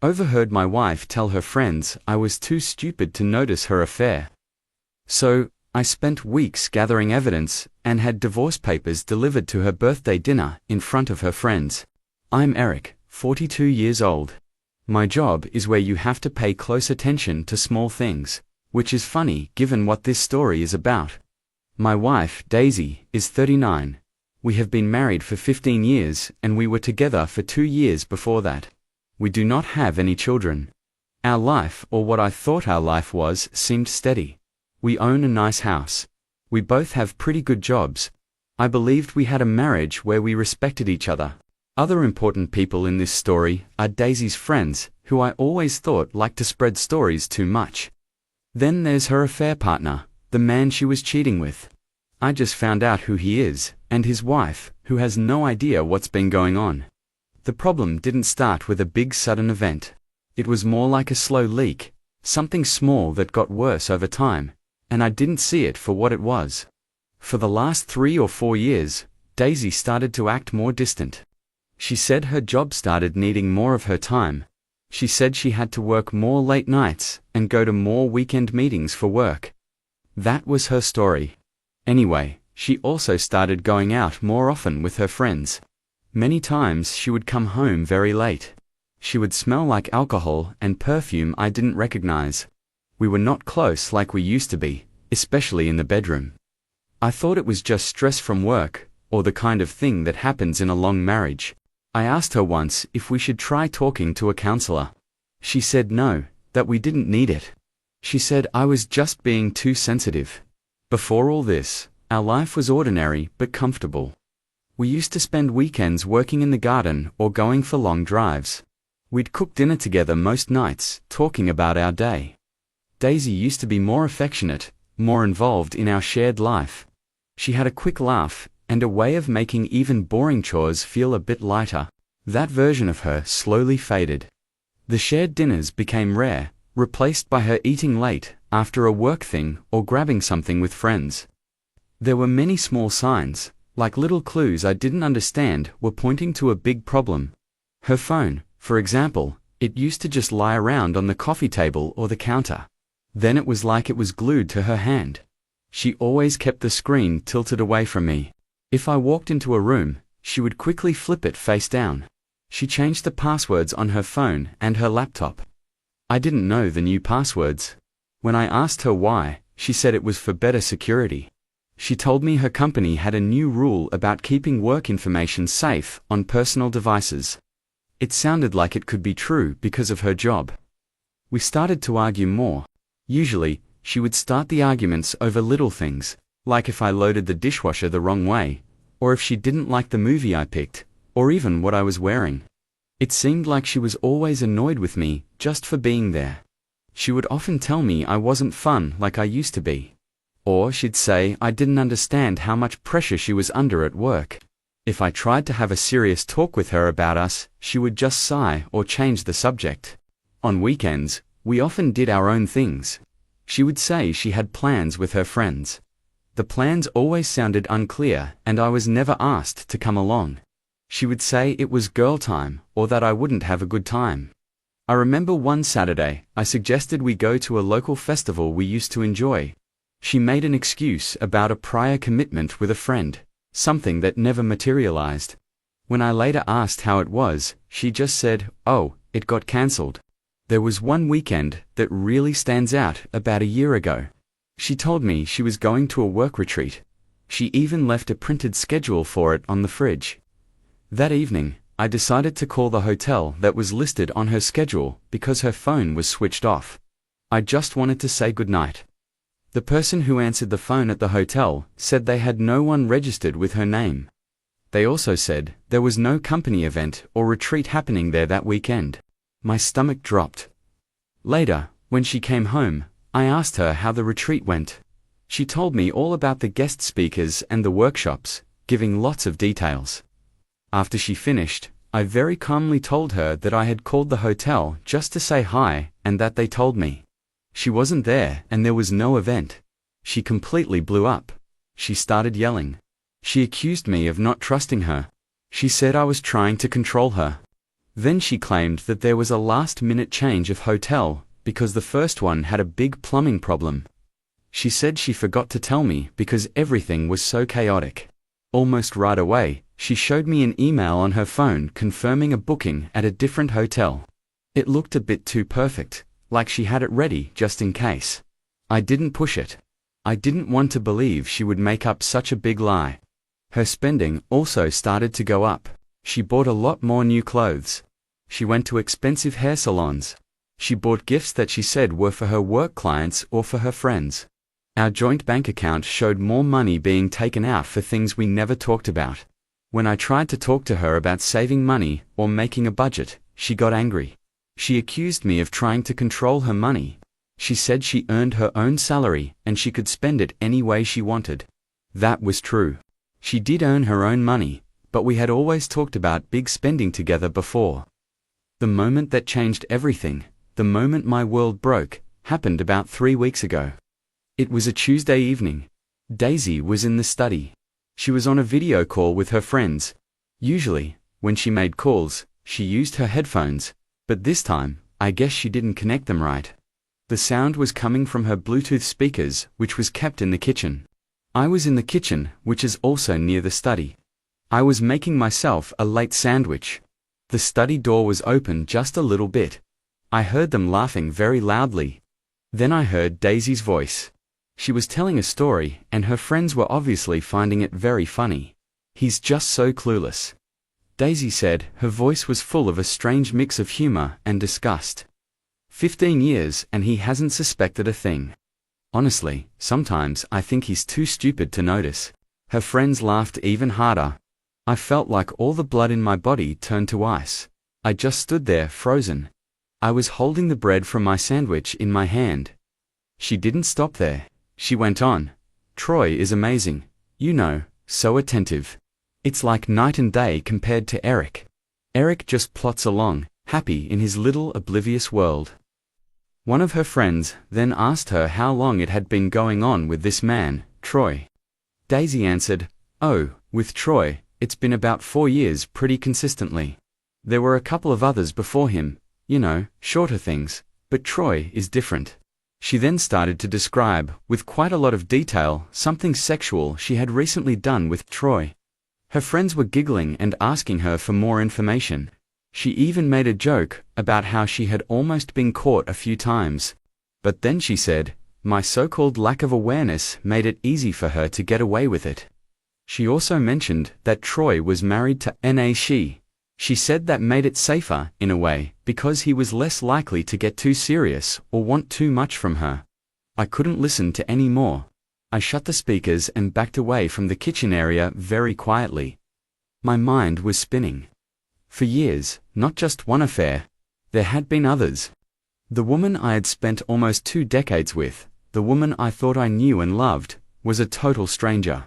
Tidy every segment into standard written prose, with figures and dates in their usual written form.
Overheard my wife tell her friends I was too stupid to notice her affair. So, I spent weeks gathering evidence and had divorce papers delivered to her birthday dinner in front of her friends. I'm Eric, 42 years old. My job is where you have to pay close attention to small things, which is funny given what this story is about. My wife, Daisy, is 39. We have been married for 15 years and we were together for 2 years before that. We do not have any children. Our life, or what I thought our life was, seemed steady. We own a nice house. We both have pretty good jobs. I believed we had a marriage where we respected each other. Other important people in this story are Daisy's friends, who I always thought liked to spread stories too much. Then there's her affair partner, the man she was cheating with. I just found out who he is, and his wife, who has no idea what's been going on. The problem didn't start with a big sudden event. It was more like a slow leak, something small that got worse over time, and I didn't see it for what it was. For the last 3 or 4 years, Daisy started to act more distant. She said her job started needing more of her time. She said she had to work more late nights and go to more weekend meetings for work. That was her story. Anyway, she also started going out more often with her friends. Many times she would come home very late. She would smell like alcohol and perfume I didn't recognize. We were not close like we used to be, especially in the bedroom. I thought it was just stress from work, or the kind of thing that happens in a long marriage. I asked her once if we should try talking to a counselor. She said no, that we didn't need it. She said I was just being too sensitive. Before all this, our life was ordinary but comfortable. We used to spend weekends working in the garden or going for long drives. We'd cook dinner together most nights, talking about our day. Daisy used to be more affectionate, more involved in our shared life. She had a quick laugh and a way of making even boring chores feel a bit lighter. That version of her slowly faded. The shared dinners became rare, replaced by her eating late after a work thing or grabbing something with friends. There were many small signs, like little clues I didn't understand, were pointing to a big problem. Her phone, for example, it used to just lie around on the coffee table or the counter. Then it was like it was glued to her hand. She always kept the screen tilted away from me. If I walked into a room, she would quickly flip it face down. She changed the passwords on her phone and her laptop. I didn't know the new passwords. When I asked her why, she said it was for better security. She told me her company had a new rule about keeping work information safe on personal devices. It sounded like it could be true because of her job. We started to argue more. Usually, she would start the arguments over little things, like if I loaded the dishwasher the wrong way, or if she didn't like the movie I picked, or even what I was wearing. It seemed like she was always annoyed with me just for being there. She would often tell me I wasn't fun like I used to be. Or she'd say I didn't understand how much pressure she was under at work. If I tried to have a serious talk with her about us, she would just sigh or change the subject. On weekends, we often did our own things. She would say she had plans with her friends. The plans always sounded unclear and I was never asked to come along. She would say it was girl time or that I wouldn't have a good time. I remember one Saturday, I suggested we go to a local festival we used to enjoy. She made an excuse about a prior commitment with a friend, something that never materialized. When I later asked how it was, she just said, "Oh, it got cancelled." There was one weekend that really stands out about a year ago. She told me she was going to a work retreat. She even left a printed schedule for it on the fridge. That evening, I decided to call the hotel that was listed on her schedule because her phone was switched off. I just wanted to say goodnight. The person who answered the phone at the hotel said they had no one registered with her name. They also said there was no company event or retreat happening there that weekend. My stomach dropped. Later, when she came home, I asked her how the retreat went. She told me all about the guest speakers and the workshops, giving lots of details. After she finished, I very calmly told her that I had called the hotel just to say hi and that they told me. She wasn't there and there was no event. She completely blew up. She started yelling. She accused me of not trusting her. She said I was trying to control her. Then she claimed that there was a last-minute change of hotel because the first one had a big plumbing problem. She said she forgot to tell me because everything was so chaotic. Almost right away, she showed me an email on her phone confirming a booking at a different hotel. It looked a bit too perfect, like she had it ready just in case. I didn't push it. I didn't want to believe she would make up such a big lie. Her spending also started to go up. She bought a lot more new clothes. She went to expensive hair salons. She bought gifts that she said were for her work clients or for her friends. Our joint bank account showed more money being taken out for things we never talked about. When I tried to talk to her about saving money or making a budget, she got angry. She accused me of trying to control her money. She said she earned her own salary and she could spend it any way she wanted. That was true. She did earn her own money, but we had always talked about big spending together before. The moment that changed everything, the moment my world broke, happened about 3 weeks ago. It was a Tuesday evening. Daisy was in the study. She was on a video call with her friends. Usually, when she made calls, she used her headphones, but this time, I guess she didn't connect them right. The sound was coming from her Bluetooth speakers, which was kept in the kitchen. I was in the kitchen, which is also near the study. I was making myself a late sandwich. The study door was open just a little bit. I heard them laughing very loudly. Then I heard Daisy's voice. She was telling a story, and her friends were obviously finding it very funny. He's just so clueless. Daisy said her voice was full of a strange mix of humor and disgust. 15 years and he hasn't suspected a thing. Honestly, sometimes I think he's too stupid to notice. Her friends laughed even harder. I felt like all the blood in my body turned to ice. I just stood there frozen. I was holding the bread from my sandwich in my hand. She didn't stop there. She went on. Troy is amazing. You know, so attentive. It's like night and day compared to Eric. Eric just plots along, happy in his little oblivious world. One of her friends then asked her how long it had been going on with this man, Troy. Daisy answered, "Oh, with Troy, it's been about 4 years pretty consistently. There were a couple of others before him, you know, shorter things, but Troy is different." She then started to describe, with quite a lot of detail, something sexual she had recently done with Troy. Her friends were giggling and asking her for more information. She even made a joke about how she had almost been caught a few times. But then she said, my so-called lack of awareness made it easy for her to get away with it. She also mentioned that Troy was married to she. She said that made it safer, in a way, because he was less likely to get too serious or want too much from her. I couldn't listen to any more. I shut the speakers and backed away from the kitchen area very quietly. My mind was spinning. For years, not just one affair. There had been others. The woman I had spent almost 2 decades with, the woman I thought I knew and loved, was a total stranger.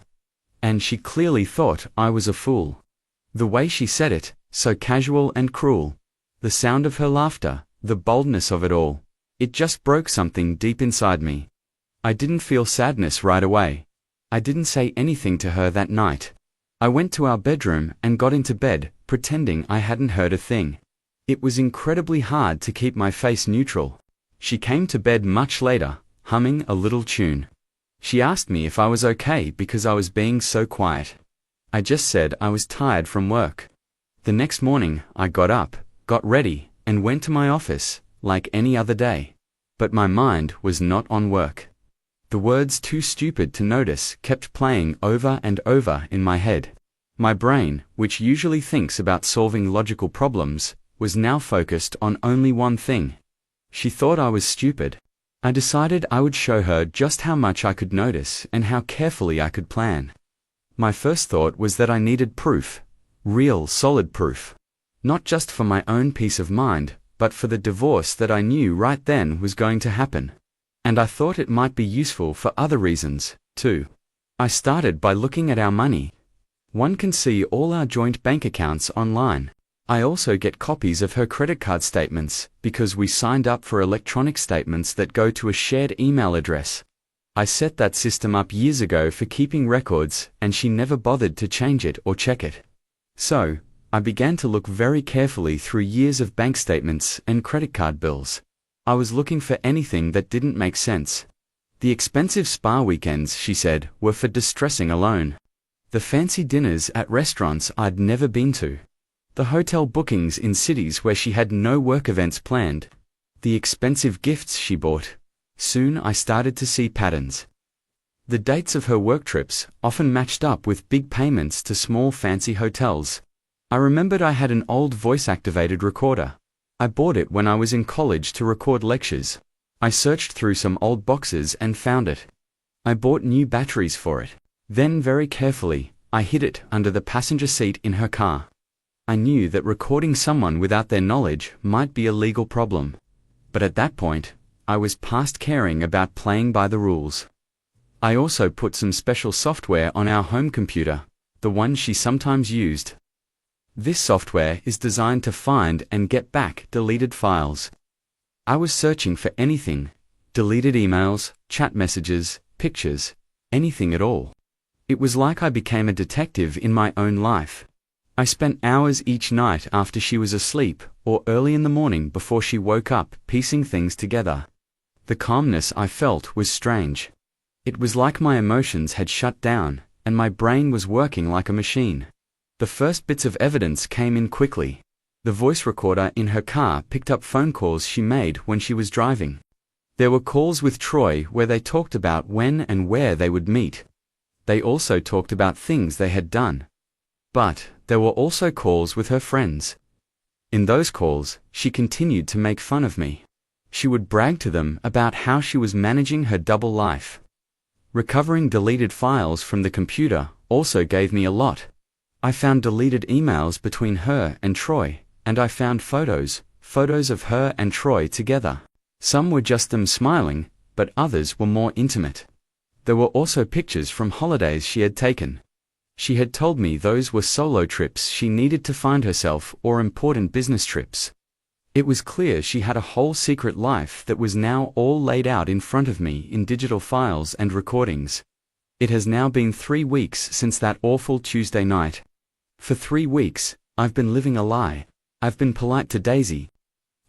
And she clearly thought I was a fool. The way she said it, so casual and cruel. The sound of her laughter, the boldness of it all. It just broke something deep inside me. I didn't feel sadness right away. I didn't say anything to her that night. I went to our bedroom and got into bed, pretending I hadn't heard a thing. It was incredibly hard to keep my face neutral. She came to bed much later, humming a little tune. She asked me if I was okay because I was being so quiet. I just said I was tired from work. The next morning, I got up, got ready, and went to my office, like any other day. But my mind was not on work. The words "too stupid to notice" kept playing over and over in my head. My brain, which usually thinks about solving logical problems, was now focused on only one thing. She thought I was stupid. I decided I would show her just how much I could notice and how carefully I could plan. My first thought was that I needed proof. Real, solid proof. Not just for my own peace of mind, but for the divorce that I knew right then was going to happen. And I thought it might be useful for other reasons, too. I started by looking at our money. One can see all our joint bank accounts online. I also get copies of her credit card statements, because we signed up for electronic statements that go to a shared email address. I set that system up years ago for keeping records, and she never bothered to change it or check it. So, I began to look very carefully through years of bank statements and credit card bills. I was looking for anything that didn't make sense. The expensive spa weekends, she said, were for distressing alone. The fancy dinners at restaurants I'd never been to. The hotel bookings in cities where she had no work events planned. The expensive gifts she bought. Soon I started to see patterns. The dates of her work trips often matched up with big payments to small fancy hotels. I remembered I had an old voice-activated recorder. I bought it when I was in college to record lectures. I searched through some old boxes and found it. I bought new batteries for it. Then very carefully, I hid it under the passenger seat in her car. I knew that recording someone without their knowledge might be a legal problem. But at that point, I was past caring about playing by the rules. I also put some special software on our home computer, the one she sometimes used. This software is designed to find and get back deleted files. I was searching for anything, deleted emails, chat messages, pictures, anything at all. It was like I became a detective in my own life. I spent hours each night after she was asleep or early in the morning before she woke up piecing things together. The calmness I felt was strange. It was like my emotions had shut down and my brain was working like a machine. The first bits of evidence came in quickly. The voice recorder in her car picked up phone calls she made when she was driving. There were calls with Troy where they talked about when and where they would meet. They also talked about things they had done. But there were also calls with her friends. In those calls, she continued to make fun of me. She would brag to them about how she was managing her double life. Recovering deleted files from the computer also gave me a lot. I found deleted emails between her and Troy, and I found photos of her and Troy together. Some were just them smiling, but others were more intimate. There were also pictures from holidays she had taken. She had told me those were solo trips she needed to find herself or important business trips. It was clear she had a whole secret life that was now all laid out in front of me in digital files and recordings. It has now been 3 weeks since that awful Tuesday night. For 3 weeks, I've been living a lie. I've been polite to Daisy.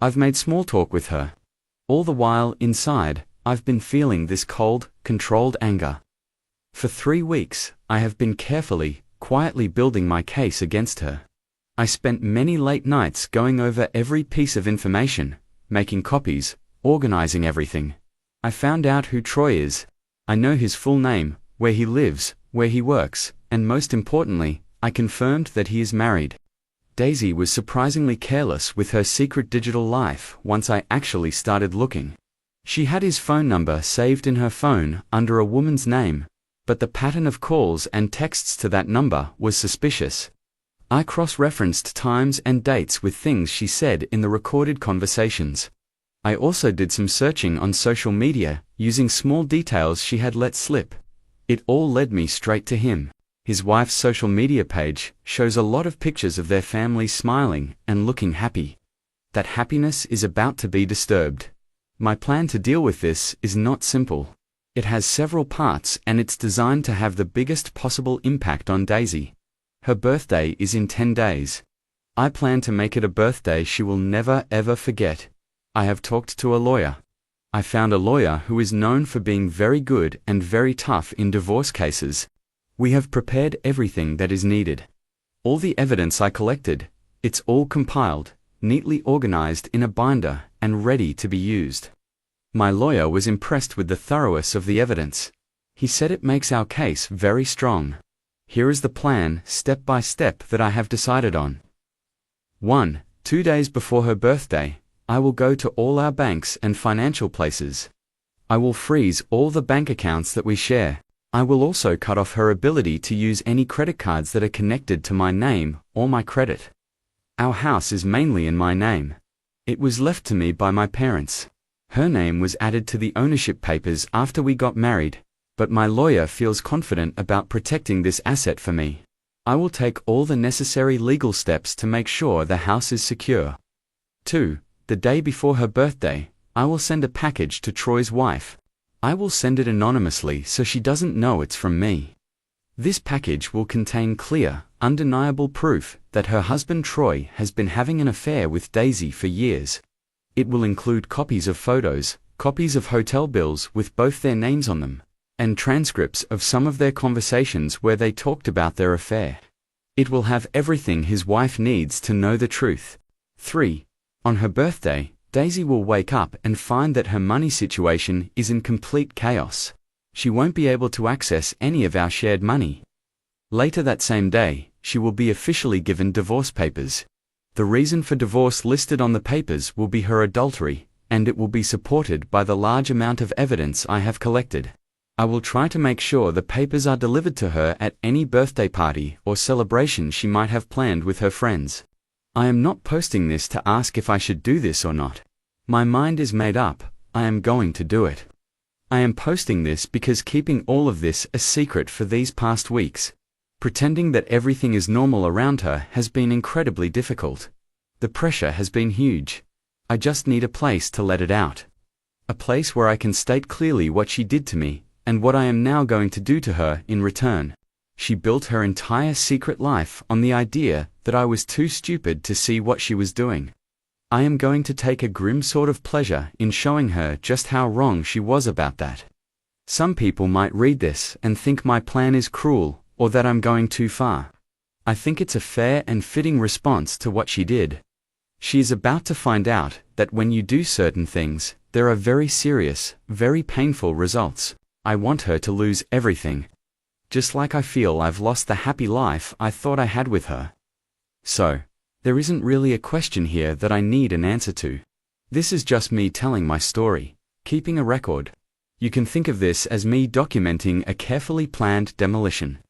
I've made small talk with her. All the while, inside, I've been feeling this cold, controlled anger. For 3 weeks, I have been carefully, quietly building my case against her. I spent many late nights going over every piece of information, making copies, organizing everything. I found out who Troy is. I know his full name, where he lives, where he works, and most importantly, I confirmed that he is married. Daisy was surprisingly careless with her secret digital life once I actually started looking. She had his phone number saved in her phone under a woman's name, but the pattern of calls and texts to that number was suspicious. I cross-referenced times and dates with things she said in the recorded conversations. I also did some searching on social media, using small details she had let slip. It all led me straight to him. His wife's social media page shows a lot of pictures of their family smiling and looking happy. That happiness is about to be disturbed. My plan to deal with this is not simple. It has several parts and it's designed to have the biggest possible impact on Daisy. Her birthday is in 10 days. I plan to make it a birthday she will never ever forget. I have talked to a lawyer. I found a lawyer who is known for being very good and very tough in divorce cases. We have prepared everything that is needed. All the evidence I collected, it's all compiled, neatly organized in a binder, and ready to be used. My lawyer was impressed with the thoroughness of the evidence. He said it makes our case very strong. Here is the plan, step by step, that I have decided on. 1. 2 days before her birthday, I will go to all our banks and financial places. I will freeze all the bank accounts that we share. I will also cut off her ability to use any credit cards that are connected to my name or my credit. Our house is mainly in my name. It was left to me by my parents. Her name was added to the ownership papers after we got married, but my lawyer feels confident about protecting this asset for me. I will take all the necessary legal steps to make sure the house is secure. 2. The day before her birthday, I will send a package to Troy's wife. I will send it anonymously so she doesn't know it's from me. This package will contain clear, undeniable proof that her husband Troy has been having an affair with Daisy for years. It will include copies of photos, copies of hotel bills with both their names on them, and transcripts of some of their conversations where they talked about their affair. It will have everything his wife needs to know the truth. 3. On her birthday, Daisy will wake up and find that her money situation is in complete chaos. She won't be able to access any of our shared money. Later that same day, she will be officially given divorce papers. The reason for divorce listed on the papers will be her adultery, and it will be supported by the large amount of evidence I have collected. I will try to make sure the papers are delivered to her at any birthday party or celebration she might have planned with her friends. I am not posting this to ask if I should do this or not. My mind is made up, I am going to do it. I am posting this because keeping all of this a secret for these past weeks, pretending that everything is normal around her, has been incredibly difficult. The pressure has been huge. I just need a place to let it out. A place where I can state clearly what she did to me, and what I am now going to do to her in return. She built her entire secret life on the idea that I was too stupid to see what she was doing. I am going to take a grim sort of pleasure in showing her just how wrong she was about that. Some people might read this and think my plan is cruel, or that I'm going too far. I think it's a fair and fitting response to what she did. She is about to find out that when you do certain things, there are very serious, very painful results. I want her to lose everything. Just like I feel I've lost the happy life I thought I had with her. So, there isn't really a question here that I need an answer to. This is just me telling my story, keeping a record. You can think of this as me documenting a carefully planned demolition.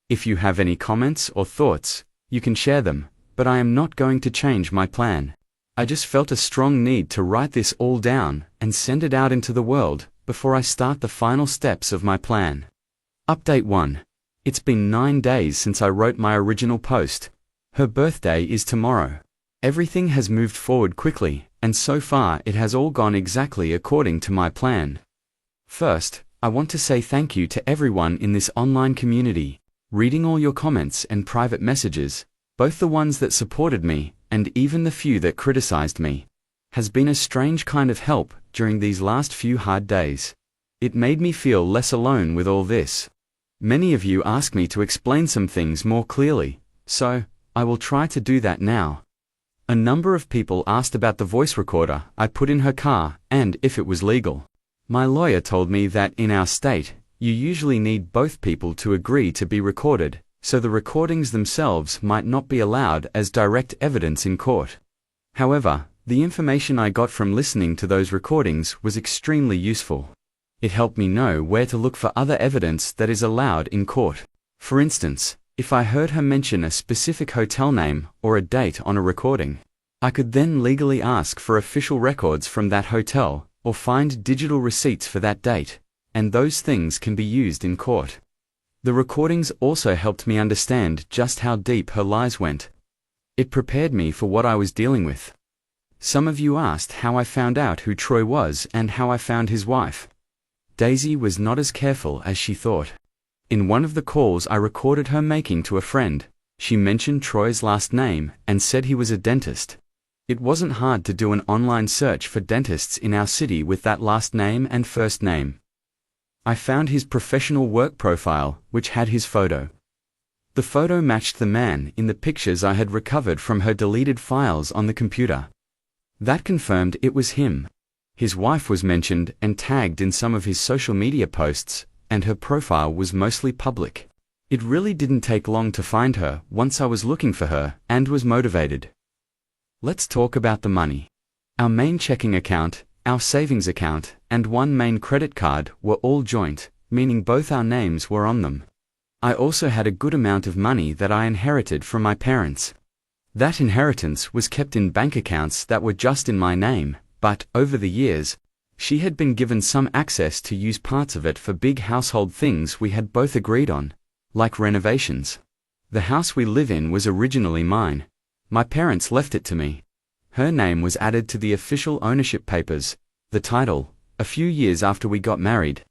If you have any comments or thoughts, you can share them, but I am not going to change my plan. I just felt a strong need to write this all down and send it out into the world before I start the final steps of my plan. Update 1. It's been 9 days since I wrote my original post. Her birthday is tomorrow. Everything has moved forward quickly, and so far it has all gone exactly according to my plan. First, I want to say thank you to everyone in this online community. Reading all your comments and private messages, both the ones that supported me, and even the few that criticized me, has been a strange kind of help during these last few hard days. It made me feel less alone with all this. Many of you asked me to explain some things more clearly, so I will try to do that now. A number of people asked about the voice recorder I put in her car and if it was legal. My lawyer told me that in our state, you usually need both people to agree to be recorded, so the recordings themselves might not be allowed as direct evidence in court. However, the information I got from listening to those recordings was extremely useful. It helped me know where to look for other evidence that is allowed in court. For instance, if I heard her mention a specific hotel name or a date on a recording, I could then legally ask for official records from that hotel or find digital receipts for that date, and those things can be used in court. The recordings also helped me understand just how deep her lies went. It prepared me for what I was dealing with. Some of you asked how I found out who Troy was and how I found his wife. Daisy was not as careful as she thought. In one of the calls I recorded her making to a friend, she mentioned Troy's last name and said he was a dentist. It wasn't hard to do an online search for dentists in our city with that last name and first name. I found his professional work profile, which had his photo. The photo matched the man in the pictures I had recovered from her deleted files on the computer. That confirmed it was him. His wife was mentioned and tagged in some of his social media posts, and her profile was mostly public. It really didn't take long to find her once I was looking for her and was motivated. Let's talk about the money. Our main checking account, our savings account, and one main credit card were all joint, meaning both our names were on them. I also had a good amount of money that I inherited from my parents. That inheritance was kept in bank accounts that were just in my name, but, over the years, she had been given some access to use parts of it for big household things we had both agreed on, like renovations. The house we live in was originally mine. My parents left it to me. Her name was added to the official ownership papers, the title, a few years after we got married.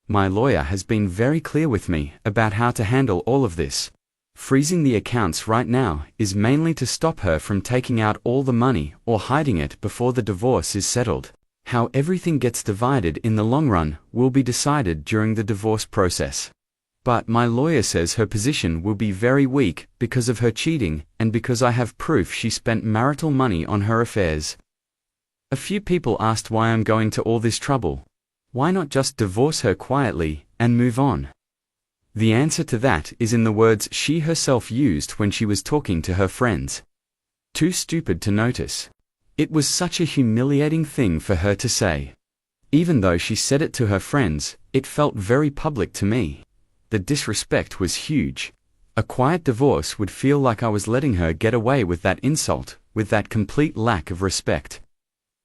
My lawyer has been very clear with me about how to handle all of this. Freezing the accounts right now is mainly to stop her from taking out all the money or hiding it before the divorce is settled. How everything gets divided in the long run will be decided during the divorce process. But my lawyer says her position will be very weak because of her cheating and because I have proof she spent marital money on her affairs. A few people asked why I'm going to all this trouble. Why not just divorce her quietly and move on? The answer to that is in the words she herself used when she was talking to her friends. Too stupid to notice. It was such a humiliating thing for her to say. Even though she said it to her friends, it felt very public to me. The disrespect was huge. A quiet divorce would feel like I was letting her get away with that insult, with that complete lack of respect.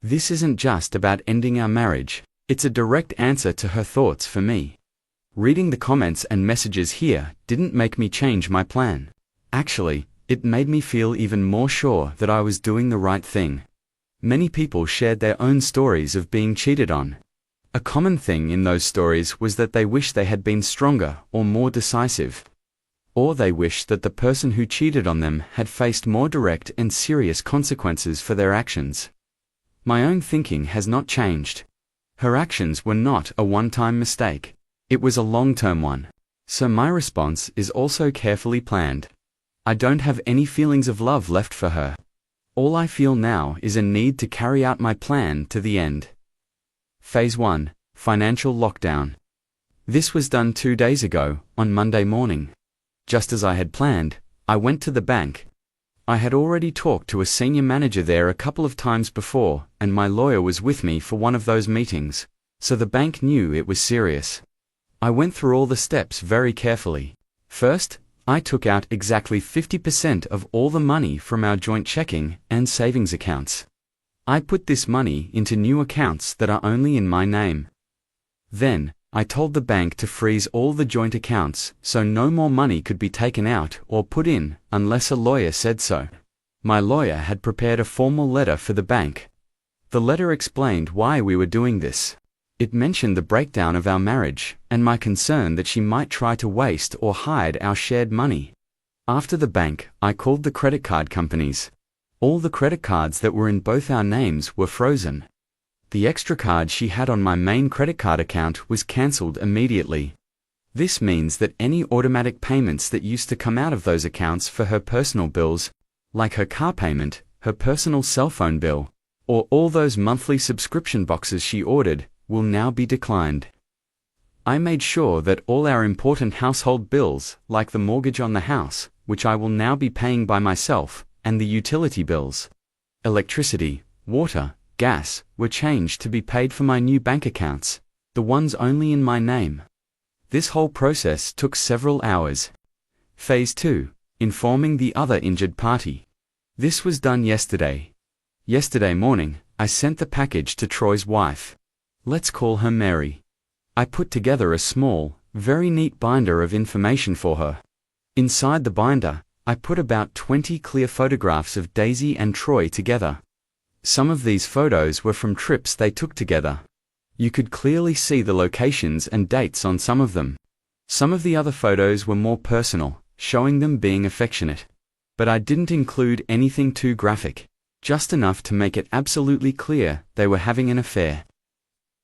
This isn't just about ending our marriage, it's a direct answer to her thoughts for me. Reading the comments and messages here didn't make me change my plan. Actually, it made me feel even more sure that I was doing the right thing. Many people shared their own stories of being cheated on. A common thing in those stories was that they wished they had been stronger or more decisive. Or they wished that the person who cheated on them had faced more direct and serious consequences for their actions. My own thinking has not changed. Her actions were not a one-time mistake. It was a long-term one. So my response is also carefully planned. I don't have any feelings of love left for her. All I feel now is a need to carry out my plan to the end. Phase 1. Financial lockdown. This was done 2 days ago, on Monday morning. Just as I had planned, I went to the bank. I had already talked to a senior manager there a couple of times before, and my lawyer was with me for one of those meetings, so the bank knew it was serious. I went through all the steps very carefully. First, I took out exactly 50% of all the money from our joint checking and savings accounts. I put this money into new accounts that are only in my name. Then, I told the bank to freeze all the joint accounts so no more money could be taken out or put in unless a lawyer said so. My lawyer had prepared a formal letter for the bank. The letter explained why we were doing this. It mentioned the breakdown of our marriage and my concern that she might try to waste or hide our shared money. After the bank, I called the credit card companies. All the credit cards that were in both our names were frozen. The extra card she had on my main credit card account was cancelled immediately. This means that any automatic payments that used to come out of those accounts for her personal bills, like her car payment, her personal cell phone bill, or all those monthly subscription boxes she ordered, will now be declined. I made sure that all our important household bills, like the mortgage on the house, which I will now be paying by myself, and the utility bills, electricity, water, gas, were changed to be paid from my new bank accounts, the ones only in my name. This whole process took several hours. Phase 2. Informing the other injured party. This was done yesterday. Yesterday morning, I sent the package to Troy's wife. Let's call her Mary. I put together a small, very neat binder of information for her. Inside the binder, I put about 20 clear photographs of Daisy and Troy together. Some of these photos were from trips they took together. You could clearly see the locations and dates on some of them. Some of the other photos were more personal, showing them being affectionate. But I didn't include anything too graphic, just enough to make it absolutely clear they were having an affair.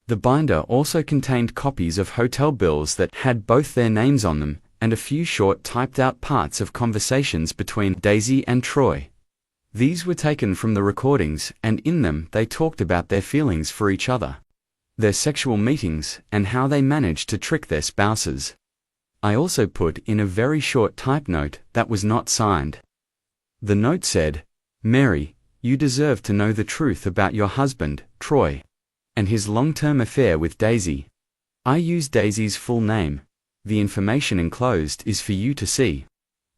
The binder also contained copies of hotel bills that had both their names on them, and a few short typed-out parts of conversations between Daisy and Troy. These were taken from the recordings, and in them they talked about their feelings for each other, their sexual meetings, and how they managed to trick their spouses. I also put in a very short type note that was not signed. The note said, "Mary, you deserve to know the truth about your husband, Troy, and his long-term affair with Daisy." I used Daisy's full name. The information enclosed is for you to see.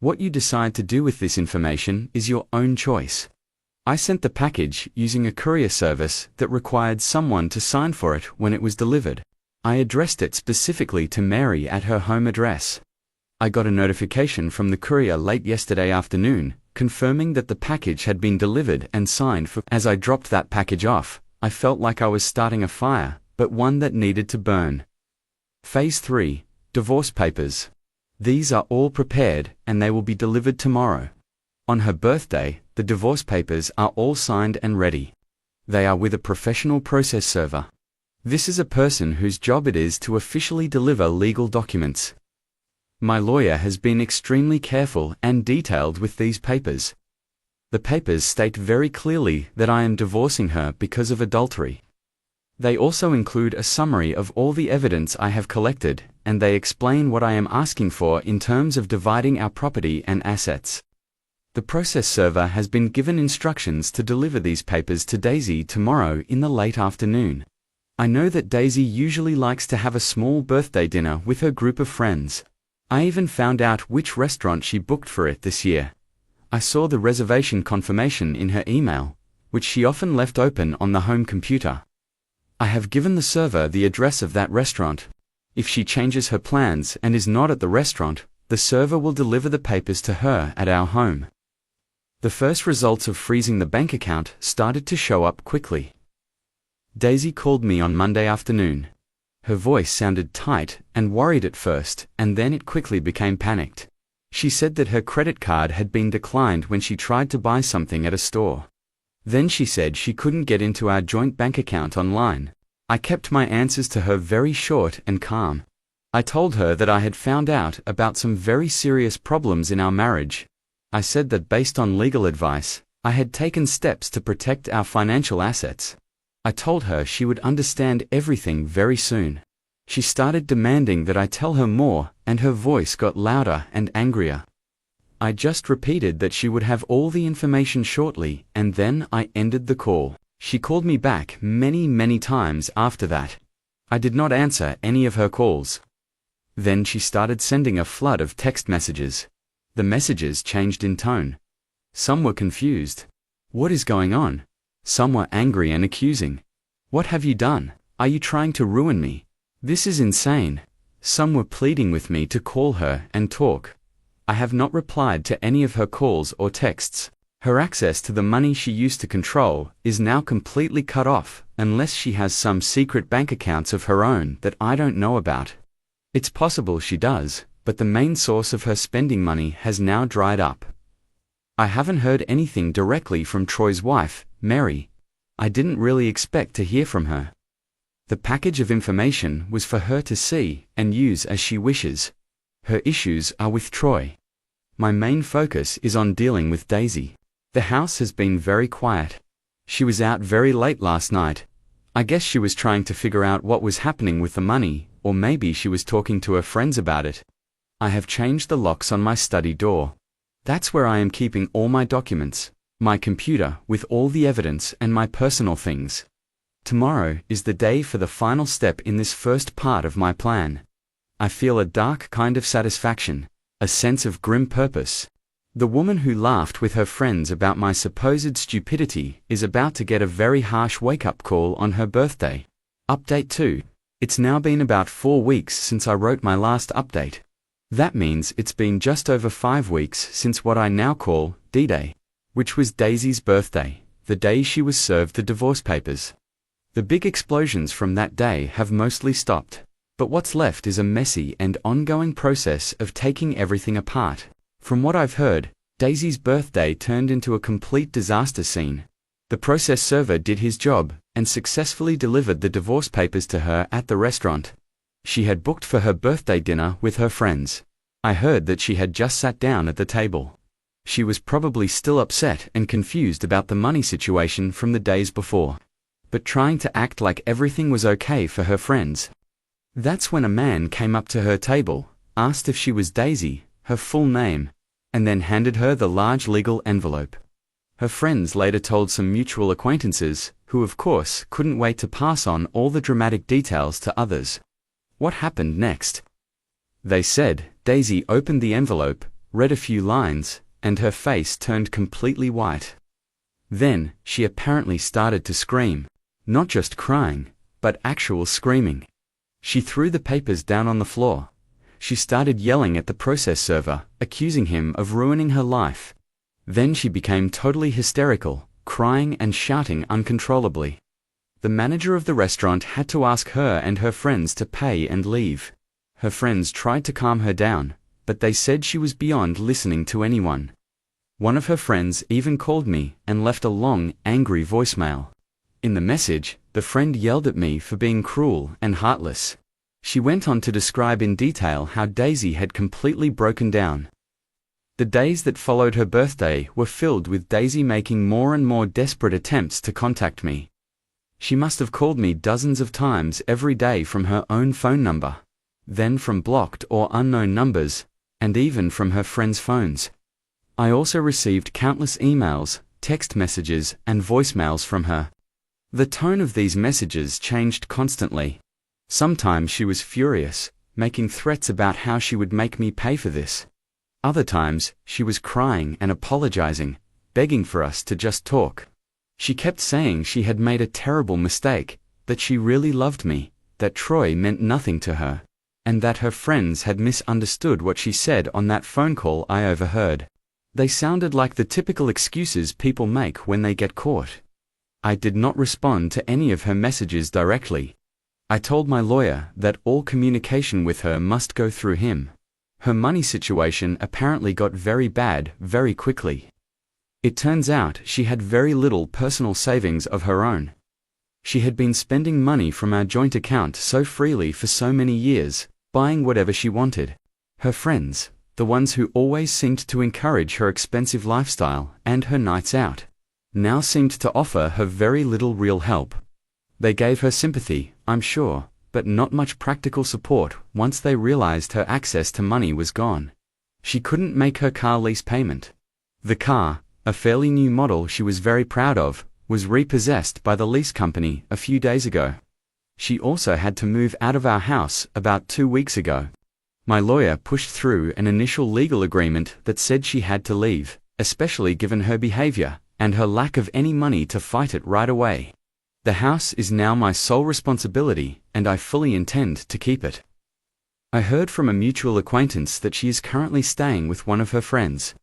What you decide to do with this information is your own choice. I sent the package using a courier service that required someone to sign for it when it was delivered. I addressed it specifically to Mary at her home address. I got a notification from the courier late yesterday afternoon, confirming that the package had been delivered and signed for. As I dropped that package off, I felt like I was starting a fire, but one that needed to burn. Phase 3, divorce papers. These are all prepared and they will be delivered tomorrow. On her birthday, the divorce papers are all signed and ready. They are with a professional process server. This is a person whose job it is to officially deliver legal documents. My lawyer has been extremely careful and detailed with these papers. The papers state very clearly that I am divorcing her because of adultery. They also include a summary of all the evidence I have collected, and they explain what I am asking for in terms of dividing our property and assets. The process server has been given instructions to deliver these papers to Daisy tomorrow in the late afternoon. I know that Daisy usually likes to have a small birthday dinner with her group of friends. I even found out which restaurant she booked for it this year. I saw the reservation confirmation in her email, which she often left open on the home computer. I have given the server the address of that restaurant. If she changes her plans and is not at the restaurant, the server will deliver the papers to her at our home. The first results of freezing the bank account started to show up quickly. Daisy called me on Monday afternoon. Her voice sounded tight and worried at first, and then it quickly became panicked. She said that her credit card had been declined when she tried to buy something at a store. Then she said she couldn't get into our joint bank account online. I kept my answers to her very short and calm. I told her that I had found out about some very serious problems in our marriage. I said that based on legal advice, I had taken steps to protect our financial assets. I told her she would understand everything very soon. She started demanding that I tell her more, and her voice got louder and angrier. I just repeated that she would have all the information shortly, and then I ended the call. She called me back many times after that. I did not answer any of her calls. Then she started sending a flood of text messages. The messages changed in tone. Some were confused. What is going on? Some were angry and accusing. What have you done? Are you trying to ruin me? This is insane. Some were pleading with me to call her and talk. I have not replied to any of her calls or texts. Her access to the money she used to control is now completely cut off, unless she has some secret bank accounts of her own that I don't know about. It's possible she does, but the main source of her spending money has now dried up. I haven't heard anything directly from Troy's wife, Mary. I didn't really expect to hear from her. The package of information was for her to see and use as she wishes. Her issues are with Troy. My main focus is on dealing with Daisy. The house has been very quiet. She was out very late last night. I guess she was trying to figure out what was happening with the money, or maybe she was talking to her friends about it. I have changed the locks on my study door. That's where I am keeping all my documents, my computer with all the evidence and my personal things. Tomorrow is the day for the final step in this first part of my plan. I feel a dark kind of satisfaction, a sense of grim purpose. The woman who laughed with her friends about my supposed stupidity is about to get a very harsh wake-up call on her birthday. Update 2. It's now been about 4 weeks since I wrote my last update. That means it's been just over 5 weeks since what I now call D-Day, which was Daisy's birthday, the day she was served the divorce papers. The big explosions from that day have mostly stopped, but what's left is a messy and ongoing process of taking everything apart. From what I've heard, Daisy's birthday turned into a complete disaster scene. The process server did his job and successfully delivered the divorce papers to her at the restaurant. She had booked for her birthday dinner with her friends. I heard that she had just sat down at the table. She was probably still upset and confused about the money situation from the days before, but trying to act like everything was okay for her friends. That's when a man came up to her table, asked if she was Daisy, her full name, and then handed her the large legal envelope. Her friends later told some mutual acquaintances, who of course couldn't wait to pass on all the dramatic details to others. What happened next? They said Daisy opened the envelope, read a few lines, and her face turned completely white. Then, she apparently started to scream. Not just crying, but actual screaming. She threw the papers down on the floor. She started yelling at the process server, accusing him of ruining her life. Then she became totally hysterical, crying and shouting uncontrollably. The manager of the restaurant had to ask her and her friends to pay and leave. Her friends tried to calm her down, but they said she was beyond listening to anyone. One of her friends even called me and left a long, angry voicemail. In the message, the friend yelled at me for being cruel and heartless. She went on to describe in detail how Daisy had completely broken down. The days that followed her birthday were filled with Daisy making more and more desperate attempts to contact me. She must have called me dozens of times every day from her own phone number, then from blocked or unknown numbers, and even from her friends' phones. I also received countless emails, text messages, and voicemails from her. The tone of these messages changed constantly. Sometimes she was furious, making threats about how she would make me pay for this. Other times, she was crying and apologizing, begging for us to just talk. She kept saying she had made a terrible mistake, that she really loved me, that Troy meant nothing to her, and that her friends had misunderstood what she said on that phone call I overheard. They sounded like the typical excuses people make when they get caught. I did not respond to any of her messages directly. I told my lawyer that all communication with her must go through him. Her money situation apparently got very bad very quickly. It turns out she had very little personal savings of her own. She had been spending money from our joint account so freely for so many years, buying whatever she wanted. Her friends, the ones who always seemed to encourage her expensive lifestyle and her nights out, now seemed to offer her very little real help. They gave her sympathy, I'm sure, but not much practical support once they realized her access to money was gone. She couldn't make her car lease payment. The car, a fairly new model she was very proud of, was repossessed by the lease company a few days ago. She also had to move out of our house about 2 weeks ago. My lawyer pushed through an initial legal agreement that said she had to leave, especially given her behavior and her lack of any money to fight it right away. The house is now my sole responsibility, and I fully intend to keep it. I heard from a mutual acquaintance that she is currently staying with one of her friends.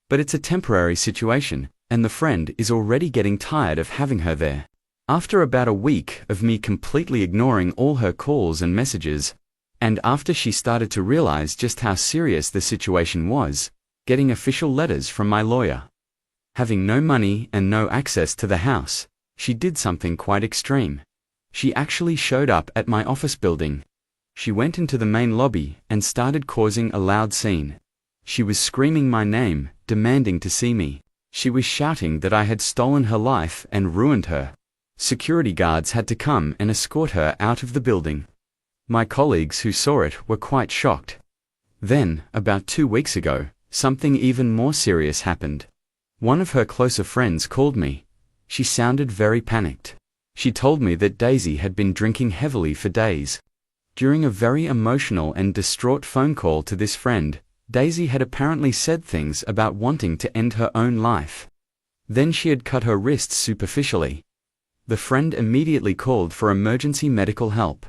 But it's a temporary situation, and the friend is already getting tired of having her there. After about a week of me completely ignoring all her calls and messages, and after she started to realize just how serious the situation was, getting official letters from my lawyer. Having no money and no access to the house, she did something quite extreme. She actually showed up at my office building. She went into the main lobby and started causing a loud scene. She was screaming my name, demanding to see me. She was shouting that I had stolen her life and ruined her. Security guards had to come and escort her out of the building. My colleagues who saw it were quite shocked. Then, about 2 weeks ago, something even more serious happened. One of her closer friends called me. She sounded very panicked. She told me that Daisy had been drinking heavily for days. During a very emotional and distraught phone call to this friend, Daisy had apparently said things about wanting to end her own life. Then she had cut her wrists superficially. The friend immediately called for emergency medical help.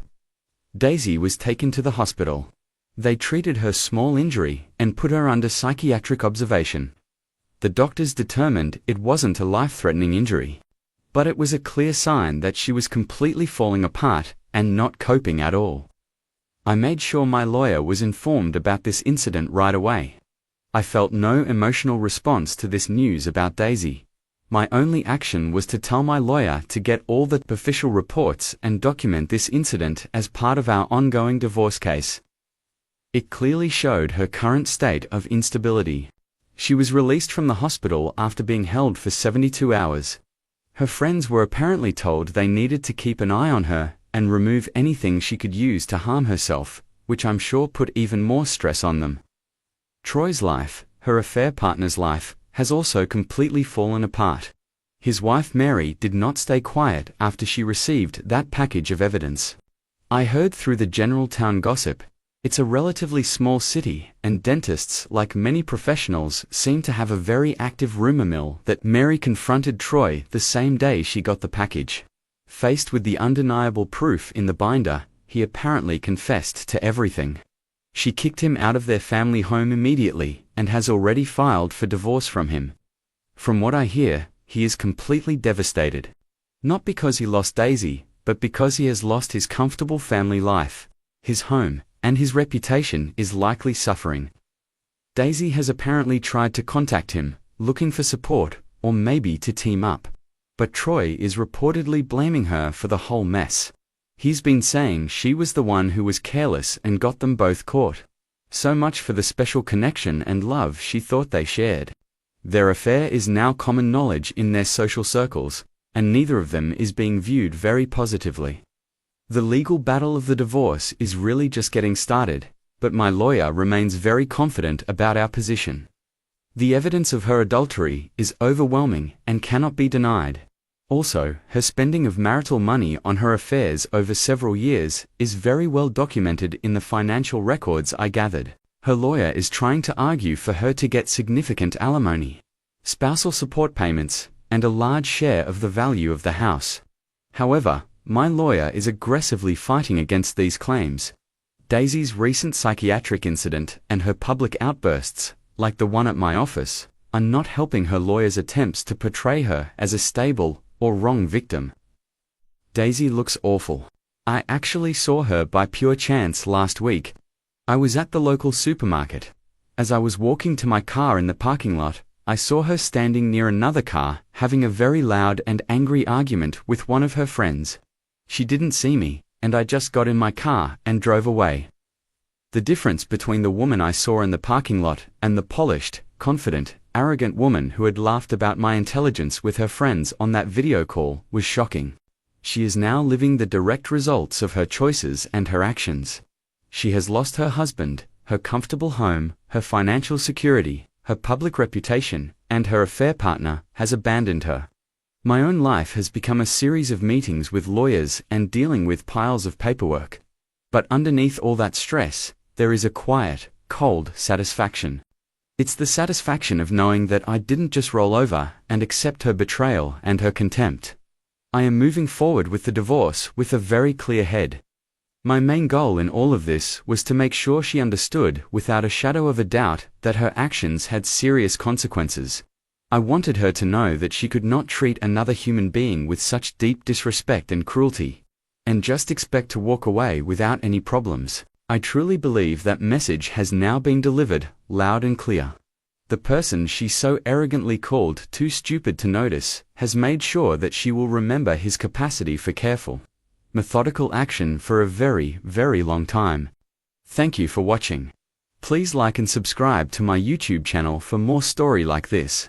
Daisy was taken to the hospital. They treated her small injury and put her under psychiatric observation. The doctors determined it wasn't a life-threatening injury, but it was a clear sign that she was completely falling apart and not coping at all. I made sure my lawyer was informed about this incident right away. I felt no emotional response to this news about Daisy. My only action was to tell my lawyer to get all the official reports and document this incident as part of our ongoing divorce case. It clearly showed her current state of instability. She was released from the hospital after being held for 72 hours. Her friends were apparently told they needed to keep an eye on her and remove anything she could use to harm herself, which I'm sure put even more stress on them. Troy's life, her affair partner's life, has also completely fallen apart. His wife Mary did not stay quiet after she received that package of evidence. I heard through the general town gossip. It's a relatively small city, and dentists, like many professionals, seem to have a very active rumor mill that Mary confronted Troy the same day she got the package. Faced with the undeniable proof in the binder, he apparently confessed to everything. She kicked him out of their family home immediately and has already filed for divorce from him. From what I hear, he is completely devastated. Not because he lost Daisy, but because he has lost his comfortable family life. His home, and his reputation is likely suffering. Daisy has apparently tried to contact him, looking for support, or maybe to team up. But Troy is reportedly blaming her for the whole mess. He's been saying she was the one who was careless and got them both caught. So much for the special connection and love she thought they shared. Their affair is now common knowledge in their social circles, and neither of them is being viewed very positively. The legal battle of the divorce is really just getting started, but my lawyer remains very confident about our position. The evidence of her adultery is overwhelming and cannot be denied. Also, her spending of marital money on her affairs over several years is very well documented in the financial records I gathered. Her lawyer is trying to argue for her to get significant alimony, spousal support payments, and a large share of the value of the house. However, my lawyer is aggressively fighting against these claims. Daisy's recent psychiatric incident and her public outbursts, like the one at my office, are not helping her lawyer's attempts to portray her as a stable or wrong victim. Daisy looks awful. I actually saw her by pure chance last week. I was at the local supermarket. As I was walking to my car in the parking lot, I saw her standing near another car, having a very loud and angry argument with one of her friends. She didn't see me, and I just got in my car and drove away. The difference between the woman I saw in the parking lot and the polished, confident, arrogant woman who had laughed about my intelligence with her friends on that video call was shocking. She is now living the direct results of her choices and her actions. She has lost her husband, her comfortable home, her financial security, her public reputation, and her affair partner has abandoned her. My own life has become a series of meetings with lawyers and dealing with piles of paperwork. But underneath all that stress, there is a quiet, cold satisfaction. It's the satisfaction of knowing that I didn't just roll over and accept her betrayal and her contempt. I am moving forward with the divorce with a very clear head. My main goal in all of this was to make sure she understood without a shadow of a doubt that her actions had serious consequences. I wanted her to know that she could not treat another human being with such deep disrespect and cruelty, and just expect to walk away without any problems. I truly believe that message has now been delivered, loud and clear. The person she so arrogantly called too stupid to notice has made sure that she will remember his capacity for careful, methodical action for a very, very long time. Thank you for watching. Please like and subscribe to my YouTube channel for more story like this.